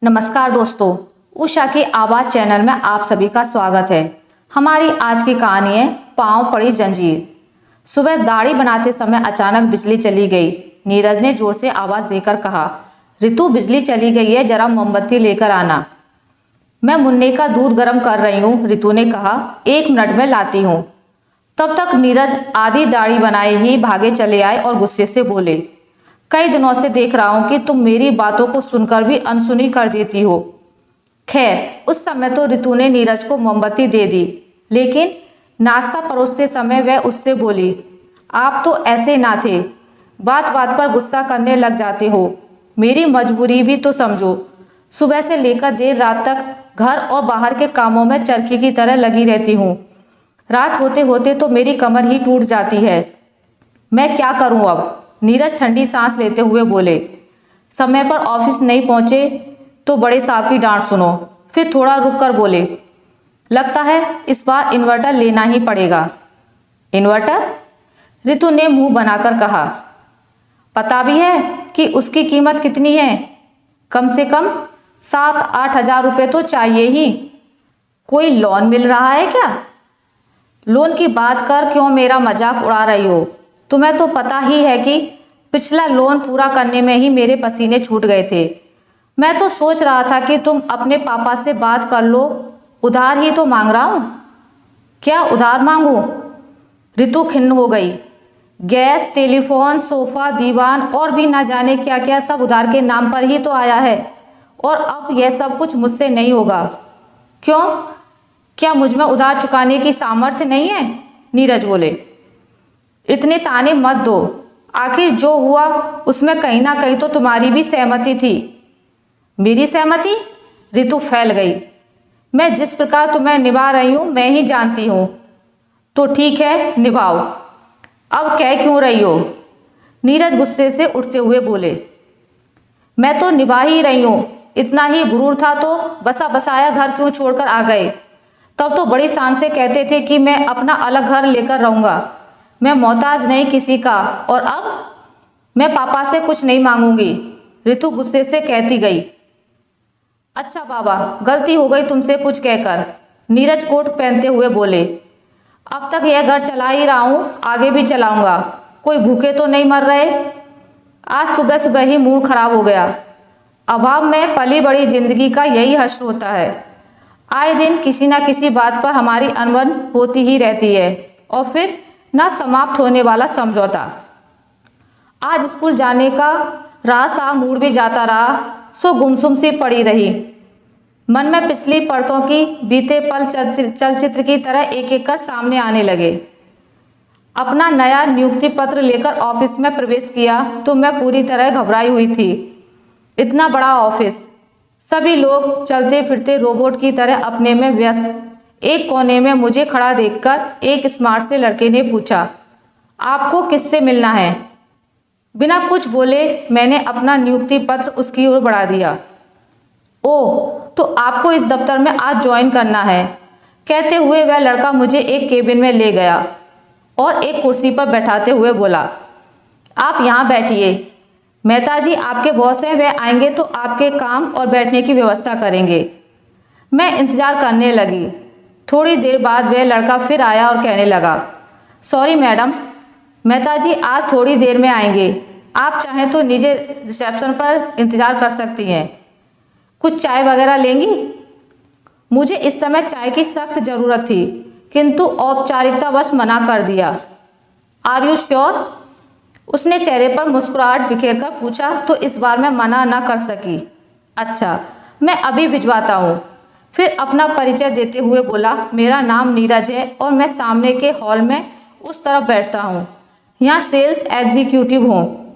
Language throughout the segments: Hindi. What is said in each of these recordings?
नमस्कार दोस्तों, उषा की आवाज़ चैनल में आप सभी का स्वागत है। हमारी आज की कहानी है पांव पड़ी जंजीर। सुबह दाढ़ी बनाते समय अचानक बिजली चली गई। नीरज ने जोर से आवाज़ देकर कहा, रितु बिजली चली गई है, जरा मोमबत्ती लेकर आना। मैं मुन्ने का दूध गर्म कर रही हूँ, रितु ने कहा, 1 मिनट में लाती हूँ। तब तक नीरज आधी दाढ़ी बनाए ही भागे चले आए और गुस्से से बोले, कई दिनों से देख रहा हूं कि तुम मेरी बातों को सुनकर भी अनसुनी कर देती हो। खैर, उस समय तो रितु ने नीरज को मोमबत्ती दे दी, लेकिन नाश्ता परोसते समय वह उससे बोली, आप तो ऐसे ना थे, बात बात पर गुस्सा करने लग जाते हो। मेरी मजबूरी भी तो समझो। सुबह से लेकर देर रात तक घर और बाहर के कामों में चरखी की तरह लगी रहती हूँ। रात होते होते तो मेरी कमर ही टूट जाती है। मैं क्या करूँ अब? नीरज ठंडी सांस लेते हुए बोले, समय पर ऑफिस नहीं पहुंचे तो बड़े साहब की डांट सुनो। फिर थोड़ा रुक कर बोले, लगता है इस बार इन्वर्टर लेना ही पड़ेगा। इन्वर्टर? रितु ने मुंह बनाकर कहा, पता भी है कि उसकी कीमत कितनी है? कम से कम 7-8 हजार रुपये तो चाहिए ही। कोई लोन मिल रहा है क्या? लोन की बात कर क्यों मेरा मजाक उड़ा रही हो? तुम्हें तो पता ही है कि पिछला लोन पूरा करने में ही मेरे पसीने छूट गए थे। मैं तो सोच रहा था कि तुम अपने पापा से बात कर लो, उधार ही तो मांग रहा हूं। क्या उधार मांगू? रितु खिन्न हो गई। गैस, टेलीफोन, सोफा, दीवान और भी ना जाने क्या क्या सब उधार के नाम पर ही तो आया है, और अब यह सब कुछ मुझसे नहीं होगा। क्यों? क्या मुझ में उधार चुकाने की सामर्थ्य नहीं है? नीरज बोले, इतने ताने मत दो। आखिर जो हुआ उसमें कहीं ना कहीं तो तुम्हारी भी सहमति थी। मेरी सहमति? रितु फैल गई। मैं जिस प्रकार तुम्हें निभा रही हूं मैं ही जानती हूं। तो ठीक है, निभाओ। अब कह क्यों रही हो? नीरज गुस्से से उठते हुए बोले, मैं तो निभा ही रही हूं। इतना ही गुरूर था तो बसा बसाया घर क्यों छोड़कर आ गए? तब तो बड़ी शान से कहते थे कि मैं अपना अलग घर लेकर रहूंगा, मैं मोहताज नहीं किसी का। और अब मैं पापा से कुछ नहीं मांगूंगी, रितु गुस्से से कहती गई। अच्छा बाबा, गलती हो गई तुमसे कुछ कहकर, नीरज कोट पहनते हुए बोले। अब तक यह घर चला ही रहा हूं, आगे भी चलाऊंगा। कोई भूखे तो नहीं मर रहे? आज सुबह सुबह ही मूड खराब हो गया। अभाव में पली बड़ी जिंदगी का यही हश्र होता है। आए दिन किसी न किसी बात पर हमारी अनबन होती ही रहती है, और फिर ना समाप्त होने वाला समझौता। आज स्कूल जाने का रहा सा मूड भी जाता रहा, सो गुमसुम सी पड़ी रही। मन में पिछली परतों की बीते पल चलचित्र की तरह एक एक कर सामने आने लगे। अपना नया नियुक्ति पत्र लेकर ऑफिस में प्रवेश किया तो मैं पूरी तरह घबराई हुई थी। इतना बड़ा ऑफिस, सभी लोग चलते फिरते रोबोट की तरह अपने में व्यस्त। एक कोने में मुझे खड़ा देखकर एक स्मार्ट से लड़के ने पूछा, आपको किससे मिलना है? बिना कुछ बोले मैंने अपना नियुक्ति पत्र उसकी ओर बढ़ा दिया। ओह, तो आपको इस दफ्तर में आज ज्वाइन करना है, कहते हुए वह लड़का मुझे एक केबिन में ले गया और एक कुर्सी पर बैठाते हुए बोला, आप यहाँ बैठिए। मेहता जी आपके बॉस हैं, वह आएंगे तो आपके काम और बैठने की व्यवस्था करेंगे। मैं इंतजार करने लगी। थोड़ी देर बाद वह लड़का फिर आया और कहने लगा, सॉरी मैडम, मेहता जी आज थोड़ी देर में आएंगे। आप चाहें तो नीचे रिसेप्शन पर इंतजार कर सकती हैं। कुछ चाय वगैरह लेंगी? मुझे इस समय चाय की सख्त जरूरत थी, किंतु औपचारिकतावश मना कर दिया। Are you sure? उसने चेहरे पर मुस्कुराहट बिखेर कर पूछा तो इस बार मैं मना न कर सकी। अच्छा, मैं अभी भिजवाता हूँ। फिर अपना परिचय देते हुए बोला, मेरा नाम नीरज है और मैं सामने के हॉल में उस तरफ बैठता हूँ, यहाँ सेल्स एग्जीक्यूटिव हूँ।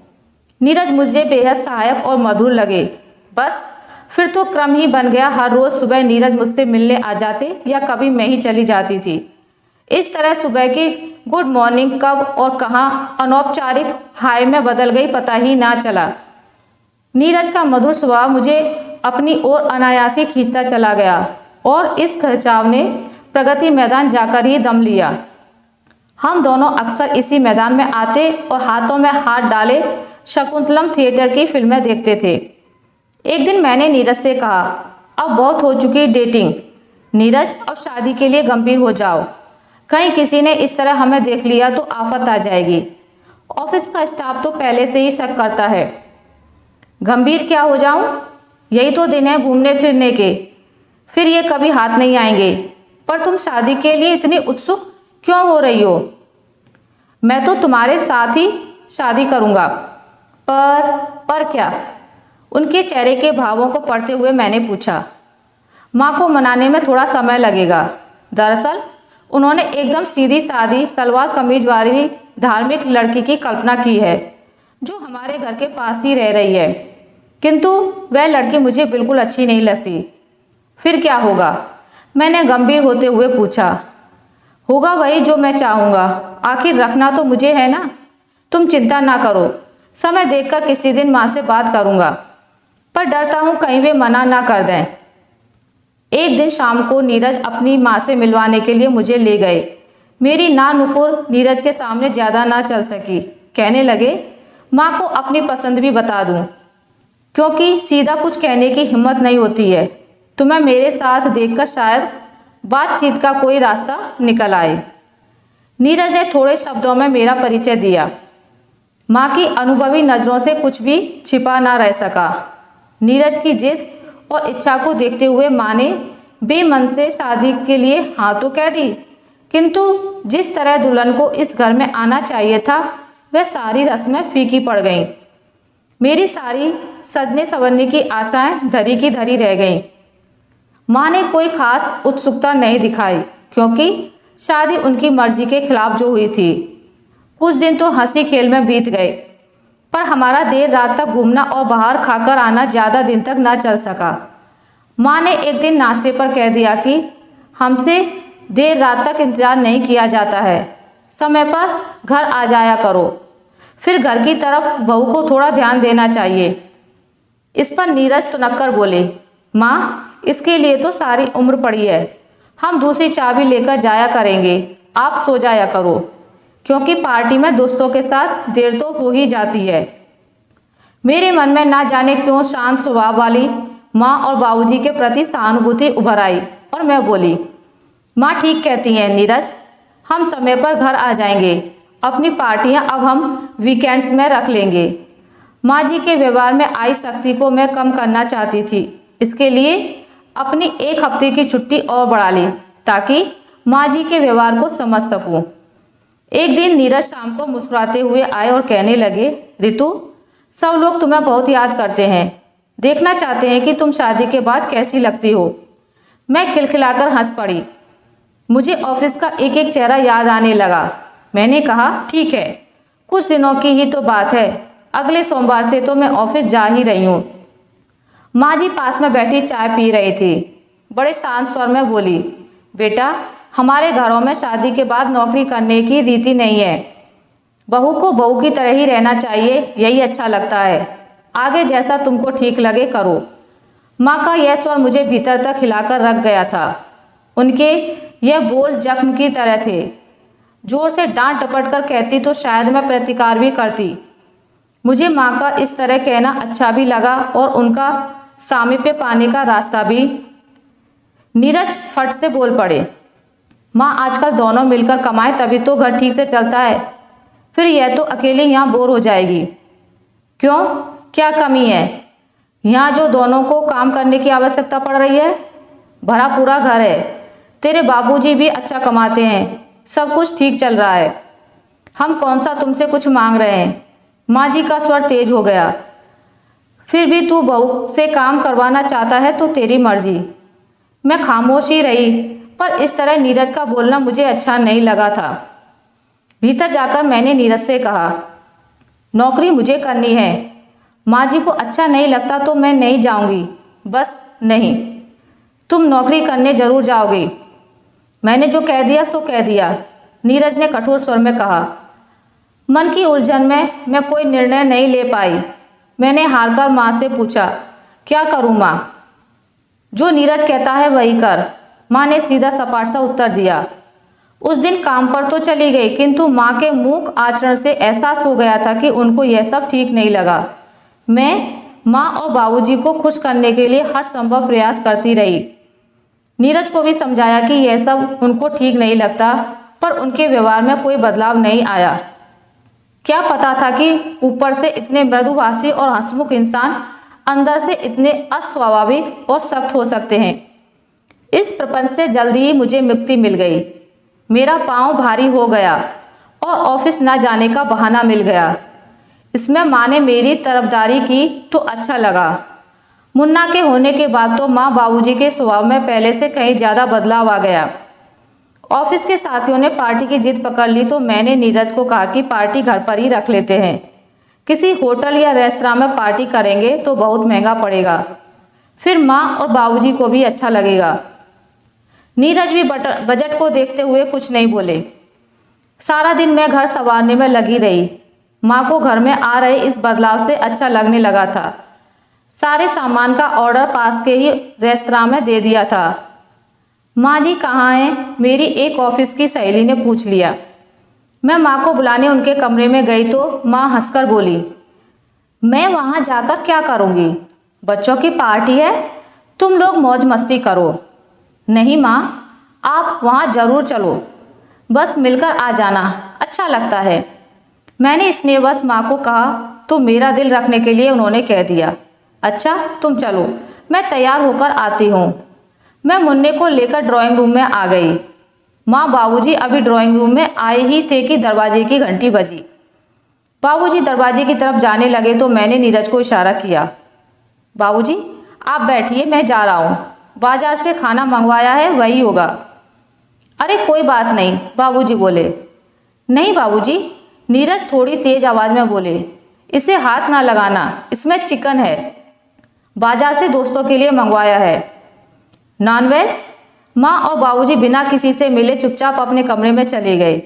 नीरज मुझे बेहद सहायक और मधुर लगे। बस फिर तो क्रम ही बन गया। हर रोज सुबह नीरज मुझसे मिलने आ जाते या कभी मैं ही चली जाती थी। इस तरह सुबह की गुड मॉर्निंग कब और कहाँ अनौपचारिक हाय में बदल गई पता ही ना चला। नीरज का मधुर स्वभाव मुझे अपनी ओर अनायासी खींचता चला गया और इस खिंचाव ने प्रगति मैदान जाकर ही दम लिया। हम दोनों अक्सर इसी मैदान में आते और हाथों में हाथ डाले शकुंतलम थिएटर की फिल्में देखते थे। एक दिन मैंने नीरज से कहा, अब बहुत हो चुकी डेटिंग नीरज, अब शादी के लिए गंभीर हो जाओ। कहीं किसी ने इस तरह हमें देख लिया तो आफत आ जाएगी। ऑफिस का स्टाफ तो पहले से ही शक करता है। गंभीर क्या हो जाऊं? यही तो दिन है घूमने फिरने के, फिर ये कभी हाथ नहीं आएंगे। पर तुम शादी के लिए इतनी उत्सुक क्यों हो रही हो? मैं तो तुम्हारे साथ ही शादी करूंगा। पर क्या? उनके चेहरे के भावों को पढ़ते हुए मैंने पूछा। माँ को मनाने में थोड़ा समय लगेगा। दरअसल उन्होंने एकदम सीधी सादी सलवार कमीज वाली धार्मिक लड़की की कल्पना की है जो हमारे घर के पास ही रह रही है, किंतु वह लड़की मुझे बिल्कुल अच्छी नहीं लगती। फिर क्या होगा? मैंने गंभीर होते हुए पूछा। होगा वही जो मैं चाहूँगा, आखिर रखना तो मुझे है ना। तुम चिंता ना करो, समय देखकर किसी दिन माँ से बात करूँगा, पर डरता हूँ कहीं वे मना ना कर दें। एक दिन शाम को नीरज अपनी माँ से मिलवाने के लिए मुझे ले गए। मेरी ना नुपुर नीरज के सामने ज़्यादा ना चल सकी। कहने लगे, माँ को अपनी पसंद भी बता दूँ, क्योंकि सीधा कुछ कहने की हिम्मत नहीं होती है। तुम्हें मेरे साथ देखकर शायद बातचीत का कोई रास्ता निकल आए। नीरज ने थोड़े शब्दों में मेरा परिचय दिया। माँ की अनुभवी नज़रों से कुछ भी छिपा ना रह सका। नीरज की जिद और इच्छा को देखते हुए माँ ने बेमन से शादी के लिए हाँ तो कह दी, किंतु जिस तरह दुल्हन को इस घर में आना चाहिए था वह सारी रस्में फीकी पड़ गईं। मेरी सारी सजने संवरने की आशाएं धरी की धरी रह गईं। माँ ने कोई खास उत्सुकता नहीं दिखाई, क्योंकि शादी उनकी मर्जी के खिलाफ जो हुई थी। कुछ दिन तो हंसी खेल में बीत गए, पर हमारा देर रात तक घूमना और बाहर खाकर आना ज़्यादा दिन तक ना चल सका। माँ ने एक दिन नाश्ते पर कह दिया कि हमसे देर रात तक इंतजार नहीं किया जाता है, समय पर घर आ जाया करो। फिर घर की तरफ बहू को थोड़ा ध्यान देना चाहिए। इस पर नीरज तुनक्कर बोले, माँ इसके लिए तो सारी उम्र पड़ी है, हम दूसरी चाबी लेकर जाया करेंगे, आप सो जाया करो, क्योंकि पार्टी में दोस्तों के साथ देर तो हो ही जाती है। मेरे मन में ना जाने क्यों शांत स्वभाव वाली माँ और बाबूजी के प्रति सहानुभूति उभर आई और मैं बोली, माँ ठीक कहती हैं नीरज, हम समय पर घर आ जाएंगे। अपनी पार्टियां अब हम वीकेंड्स में रख लेंगे। माँ जी के व्यवहार में आई सख्ती को मैं कम करना चाहती थी, इसके लिए अपनी एक हफ्ते की छुट्टी और बढ़ा ली ताकि माँ जी के व्यवहार को समझ सकूं। एक दिन नीरज शाम को मुस्कुराते हुए आए और कहने लगे, रितु सब लोग तुम्हें बहुत याद करते हैं, देखना चाहते हैं कि तुम शादी के बाद कैसी लगती हो। मैं खिलखिलाकर हंस पड़ी। मुझे ऑफिस का एक एक चेहरा याद आने लगा। मैंने कहा, ठीक है, कुछ दिनों की ही तो बात है, अगले सोमवार से तो मैं ऑफिस जा ही रही हूँ। माँ जी पास में बैठी चाय पी रही थी। बड़े शांत स्वर में बोली, बेटा हमारे घरों में शादी के बाद नौकरी करने की रीति नहीं है। बहू को बहू की तरह ही रहना चाहिए, यही अच्छा लगता है। आगे जैसा तुमको ठीक लगे करो। माँ का यह स्वर मुझे भीतर तक हिलाकर रख गया था। उनके यह बोल जख्म की तरह थे। जोर से डांट डपट कर कहती तो शायद मैं प्रतिकार भी करती। मुझे माँ का इस तरह कहना अच्छा भी लगा और उनका सामीप्य पाने का रास्ता भी। नीरज फट से बोल पड़े, माँ आजकल दोनों मिलकर कमाए तभी तो घर ठीक से चलता है, फिर यह तो अकेले यहाँ बोर हो जाएगी। क्यों, क्या कमी है? यहाँ जो दोनों को काम करने की आवश्यकता पड़ रही है? भरा पूरा घर है, तेरे बाबूजी भी अच्छा कमाते हैं, सब कुछ ठीक चल रहा है। हम कौन सा तुमसे कुछ मांग रहे हैं? माँ जी का स्वर तेज हो गया। फिर भी तू बहू से काम करवाना चाहता है तो तेरी मर्जी। मैं खामोश ही रही, पर इस तरह नीरज का बोलना मुझे अच्छा नहीं लगा था। भीतर जाकर मैंने नीरज से कहा, नौकरी मुझे करनी है। माँ जी को अच्छा नहीं लगता तो मैं नहीं जाऊंगी, बस नहीं, तुम नौकरी करने जरूर जाओगी। मैंने जो कह दिया सो कह दिया, नीरज ने कठोर स्वर में कहा। मन की उलझन में मैं कोई निर्णय नहीं ले पाई। मैंने हारकर माँ से पूछा, क्या करूँ माँ? जो नीरज कहता है वही कर, माँ ने सीधा सपाट सा उत्तर दिया। उस दिन काम पर तो चली गई, किंतु माँ के मूक आचरण से एहसास हो गया था कि उनको यह सब ठीक नहीं लगा। मैं माँ और बाबूजी को खुश करने के लिए हर संभव प्रयास करती रही। नीरज को भी समझाया कि यह सब उनको ठीक नहीं लगता, पर उनके व्यवहार में कोई बदलाव नहीं आया। क्या पता था कि ऊपर से इतने मृदुभाषी और हंसमुख इंसान अंदर से इतने अस्वाभाविक और सख्त हो सकते हैं। इस प्रपंच से जल्दी ही मुझे मुक्ति मिल गई। मेरा पांव भारी हो गया और ऑफिस न जाने का बहाना मिल गया। इसमें माँ ने मेरी तरफदारी की तो अच्छा लगा। मुन्ना के होने के बाद तो माँ बाबूजी के स्वभाव में पहले से कहीं ज़्यादा बदलाव आ गया। ऑफिस के साथियों ने पार्टी की जिद पकड़ ली तो मैंने नीरज को कहा कि पार्टी घर पर ही रख लेते हैं। किसी होटल या रेस्तरां में पार्टी करेंगे तो बहुत महंगा पड़ेगा, फिर माँ और बाबूजी को भी अच्छा लगेगा। नीरज भी बजट को देखते हुए कुछ नहीं बोले। सारा दिन मैं घर संवारने में लगी रही। माँ को घर में आ रहे इस बदलाव से अच्छा लगने लगा था। सारे सामान का ऑर्डर पास के ही रेस्तरां में दे दिया था। माँ जी कहाँ हैं? मेरी एक ऑफिस की सहेली ने पूछ लिया। मैं माँ को बुलाने उनके कमरे में गई तो माँ हंसकर बोली, मैं वहाँ जाकर क्या करूँगी? बच्चों की पार्टी है, तुम लोग मौज मस्ती करो। नहीं माँ, आप वहाँ जरूर चलो, बस मिलकर आ जाना, अच्छा लगता है। मैंने स्नेहवश माँ को कहा तो मेरा दिल रखने के लिए उन्होंने कह दिया, अच्छा तुम चलो, मैं तैयार होकर आती हूँ। मैं मुन्ने को लेकर ड्राइंग रूम में आ गई। माँ बाबूजी अभी ड्राइंग रूम में आए ही थे कि दरवाजे की घंटी बजी। बाबूजी दरवाजे की तरफ जाने लगे तो मैंने नीरज को इशारा किया, बाबूजी आप बैठिए, मैं जा रहा हूँ, बाजार से खाना मंगवाया है वही होगा। अरे कोई बात नहीं, बाबूजी बोले। नहीं बाबूजी, नीरज थोड़ी तेज आवाज में बोले, इसे हाथ ना लगाना, इसमें चिकन है, बाजार से दोस्तों के लिए मंगवाया है। नॉनवेज? माँ और बाबूजी बिना किसी से मिले चुपचाप अपने कमरे में चले गए।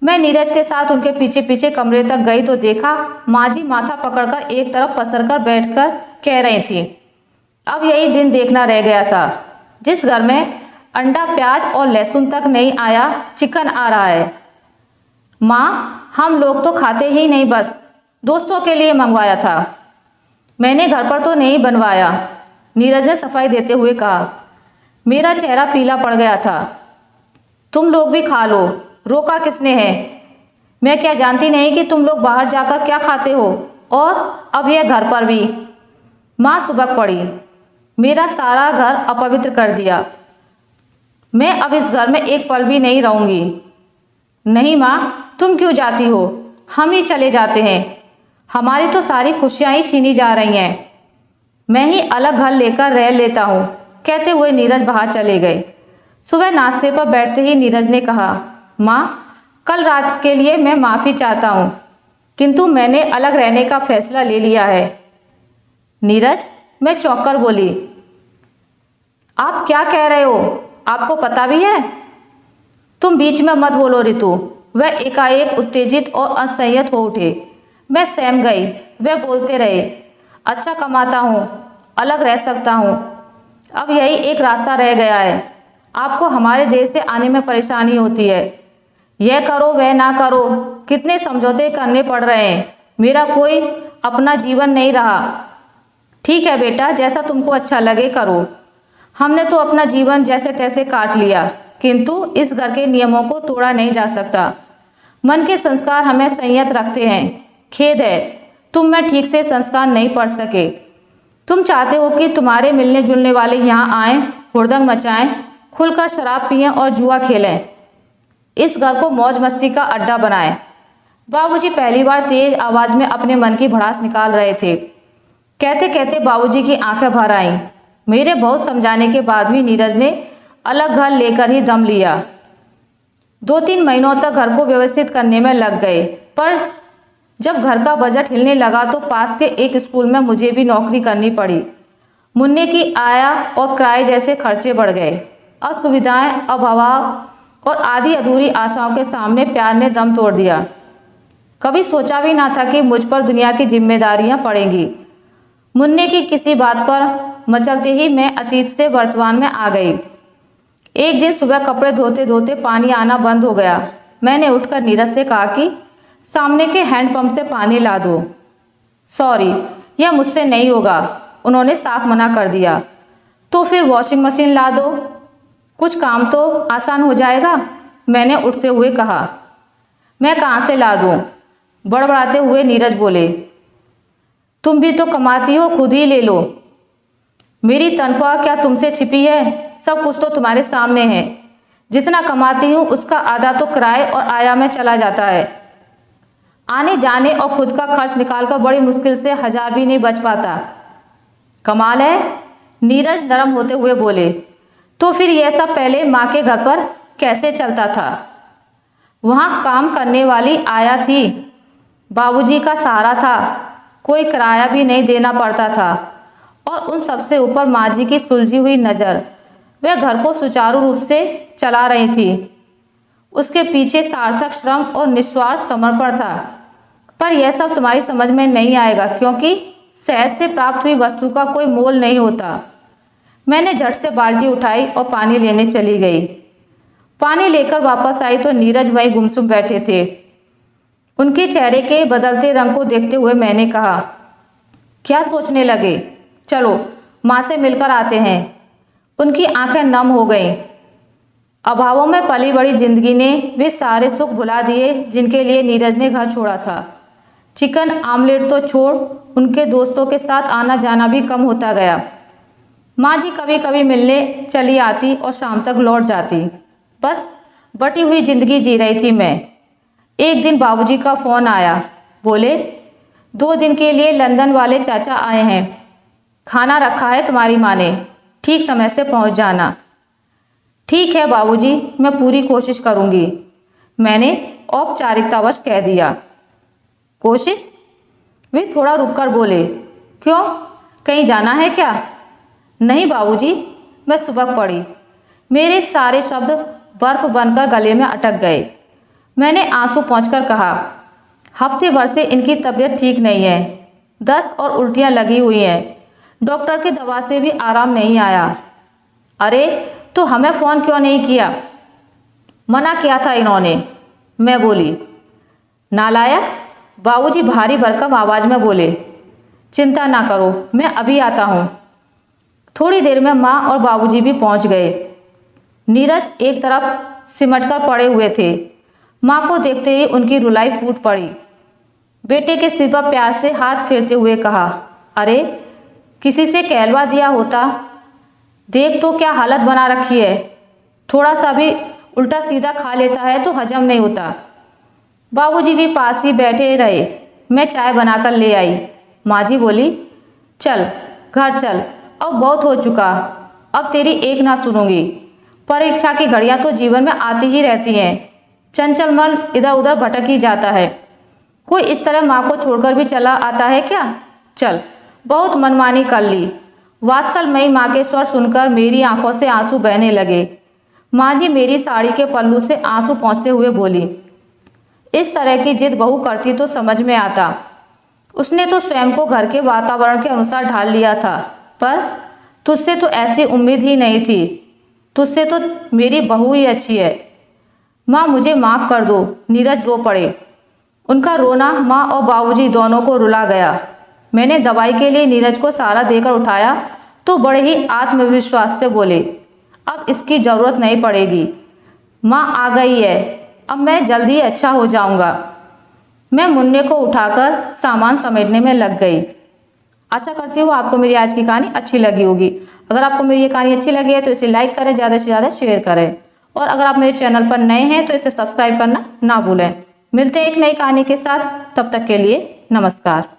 मैं नीरज के साथ उनके पीछे पीछे कमरे तक गई तो देखा माँ जी माथा पकड़कर एक तरफ पसरकर बैठकर कह रही थी, अब यही दिन देखना रह गया था, जिस घर में अंडा प्याज और लहसुन तक नहीं आया, चिकन आ रहा है। माँ हम लोग तो खाते ही नहीं, बस दोस्तों के लिए मंगवाया था, मैंने घर पर तो नहीं बनवाया। नीरज ने सफाई देते हुए कहा। मेरा चेहरा पीला पड़ गया था। तुम लोग भी खा लो, रोका किसने है? मैं क्या जानती नहीं कि तुम लोग बाहर जाकर क्या खाते हो? और अब यह घर पर भी। माँ सुबक पड़ी, मेरा सारा घर अपवित्र कर दिया। मैं अब इस घर में एक पल भी नहीं रहूंगी। नहीं माँ, तुम क्यों जाती हो? हम ही चले जाते हैं, हमारी तो सारी खुशियाँ ही छीनी जा रही हैं। मैं ही अलग घर लेकर रह लेता हूँ, कहते हुए नीरज बाहर चले गए। सुबह नाश्ते पर बैठते ही नीरज ने कहा, माँ कल रात के लिए मैं माफ़ी चाहता हूँ, किंतु मैंने अलग रहने का फैसला ले लिया है। नीरज, मैं चौंक कर बोली, आप क्या कह रहे हो? आपको पता भी है? तुम बीच में मत बोलो रितु। वह एकाएक उत्तेजित और असंयत हो उठे। मैं सहम गई। वह बोलते रहे, अच्छा कमाता हूँ, अलग रह सकता हूँ, अब यही एक रास्ता रह गया है। आपको हमारे देश से आने में परेशानी होती है, यह करो वह ना करो, कितने समझौते करने पड़ रहे हैं, मेरा कोई अपना जीवन नहीं रहा। ठीक है बेटा, जैसा तुमको अच्छा लगे करो। हमने तो अपना जीवन जैसे तैसे काट लिया, किंतु इस घर के नियमों को तोड़ा नहीं जा सकता। मन के संस्कार हमें संयत रखते हैं। खेद है तुम में ठीक से संस्कार नहीं पढ़ सके। तुम चाहते हो कि तुम्हारे मिलने जुलने वाले यहाँ आएं, हुड़दंग मचाएं, खुलकर शराब पिएं और जुआ खेलें, इस घर को मौज मस्ती का अड्डा बनाएं। बाबूजी पहली बार तेज आवाज में अपने मन की भड़ास निकाल रहे थे। कहते कहते बाबूजी की आंखें भर आईं। मेरे बहुत समझाने के बाद भी नीरज ने अलग घर लेकर ही दम लिया। 2-3 महीनों तक घर को व्यवस्थित करने में लग गए, पर जब घर का बजट हिलने लगा तो पास के एक स्कूल में मुझे भी नौकरी करनी पड़ी। मुन्ने की आया और किराए जैसे खर्चे बढ़ गए। असुविधाएं, अभाव और आधी अधूरी आशाओं के सामने प्यार ने दम तोड़ दिया। कभी सोचा भी ना था कि मुझ पर दुनिया की जिम्मेदारियां पड़ेंगी। मुन्ने की किसी बात पर मचलते ही मैं अतीत से वर्तमान में आ गई। एक दिन सुबह कपड़े धोते धोते पानी आना बंद हो गया। मैंने उठकर नीरज से कहा कि सामने के हैंडपंप से पानी ला दो। सॉरी, यह मुझसे नहीं होगा, उन्होंने साफ मना कर दिया। तो फिर वॉशिंग मशीन ला दो, कुछ काम तो आसान हो जाएगा, मैंने उठते हुए कहा। मैं कहाँ से ला दूँ, बड़बड़ाते हुए नीरज बोले। तुम भी तो कमाती हो, खुद ही ले लो। मेरी तनख्वाह क्या तुमसे छिपी है, सब कुछ तो तुम्हारे सामने है। जितना कमाती हूँ उसका आधा तो किराए और आया में चला जाता है। आने जाने और खुद का खर्च निकालकर बड़ी मुश्किल से 1000 भी नहीं बच पाता। कमाल है, नीरज नरम होते हुए बोले। तो फिर यह सब पहले माँ के घर पर कैसे चलता था? वहाँ काम करने वाली आया थी, बाबूजी का सहारा था, कोई किराया भी नहीं देना पड़ता था, और उन सबसे ऊपर माँ जी की सुलझी हुई नज़र, वह घर को सुचारू रूप से चला रही थी। उसके पीछे सार्थक श्रम और निस्वार्थ समर्पण था। पर यह सब तुम्हारी समझ में नहीं आएगा, क्योंकि शहद से प्राप्त हुई वस्तु का कोई मोल नहीं होता। मैंने झट से बाल्टी उठाई और पानी लेने चली गई। पानी लेकर वापस आई तो नीरज वहीं गुमसुम बैठे थे। उनके चेहरे के बदलते रंग को देखते हुए मैंने कहा, क्या सोचने लगे? चलो माँ से मिलकर आते हैं। उनकी आंखें नम हो गईं। अभावों में पली बड़ी जिंदगी ने वे सारे सुख भुला दिए जिनके लिए नीरज ने घर छोड़ा था। चिकन आमलेट तो छोड़, उनके दोस्तों के साथ आना जाना भी कम होता गया। माँ जी कभी कभी मिलने चली आती और शाम तक लौट जाती। बस बटी हुई जिंदगी जी रही थी मैं। एक दिन बाबूजी का फ़ोन आया। बोले, 2 दिन के लिए लंदन वाले चाचा आए हैं, खाना रखा है तुम्हारी माँ ने, ठीक समय से पहुँच जाना। ठीक है बाबूजी, मैं पूरी कोशिश करूँगी, मैंने औपचारिकतावश कह दिया। कोशिश? वे थोड़ा रुककर बोले। क्यों, कहीं जाना है क्या? नहीं बाबूजी, मैं सुबह पड़ी। मेरे सारे शब्द बर्फ बनकर गले में अटक गए। मैंने आंसू पोंछकर कहा, हफ्ते भर से इनकी तबीयत ठीक नहीं है, दस्त और उल्टियाँ लगी हुई हैं, डॉक्टर की दवा से भी आराम नहीं आया। अरे तो हमें फ़ोन क्यों नहीं किया? मना किया था इन्होंने, मैं बोली। नालायक, बाबूजी भारी भरकम आवाज़ में बोले। चिंता ना करो, मैं अभी आता हूँ। थोड़ी देर में माँ और बाबूजी भी पहुँच गए। नीरज एक तरफ सिमटकर पड़े हुए थे। माँ को देखते ही उनकी रुलाई फूट पड़ी। बेटे के सिर पर प्यार से हाथ फेरते हुए कहा, अरे किसी से कहलवा दिया होता, देख तो क्या हालत बना रखी है, थोड़ा सा भी उल्टा सीधा खा लेता है तो हजम नहीं होता। बाबूजी भी पास ही बैठे रहे। मैं चाय बनाकर ले आई। माँ जी बोली, चल घर चल, अब बहुत हो चुका, अब तेरी एक ना सुनूंगी। परीक्षा की घड़ियाँ तो जीवन में आती ही रहती हैं, चंचल मन इधर उधर भटक ही जाता है। कोई इस तरह माँ को छोड़कर भी चला आता है क्या? चल, बहुत मनमानी कर ली। वात्सलमयी माँ के स्वर सुनकर मेरी आंखों से आंसू बहने लगे। माँ जी मेरी साड़ी के पल्लू से आंसू पोंछते हुए बोली, इस तरह की जिद बहू करती तो समझ में आता। उसने तो स्वयं को घर के वातावरण के अनुसार ढाल लिया था, पर तुझसे तो ऐसी उम्मीद ही नहीं थी। तुझसे तो मेरी बहू ही अच्छी है। माँ मुझे माफ़ कर दो। नीरज रो पड़े। उनका रोना माँ और बाबूजी दोनों को रुला गया। मैंने दवाई के लिए नीरज को सहारा देकर उठाया तो बड़े ही आत्मविश्वास से बोले, अब इसकी ज़रूरत नहीं पड़ेगी, माँ आ गई है, अब मैं जल्दी अच्छा हो जाऊंगा। मैं मुन्ने को उठाकर सामान समेटने में लग गई। आशा करती हूँ आपको मेरी आज की कहानी अच्छी लगी होगी। अगर आपको मेरी ये कहानी अच्छी लगी है तो इसे लाइक करें, ज़्यादा से ज़्यादा शेयर करें, और अगर आप मेरे चैनल पर नए हैं तो इसे सब्सक्राइब करना ना भूलें। मिलते हैं एक नई कहानी के साथ, तब तक के लिए नमस्कार।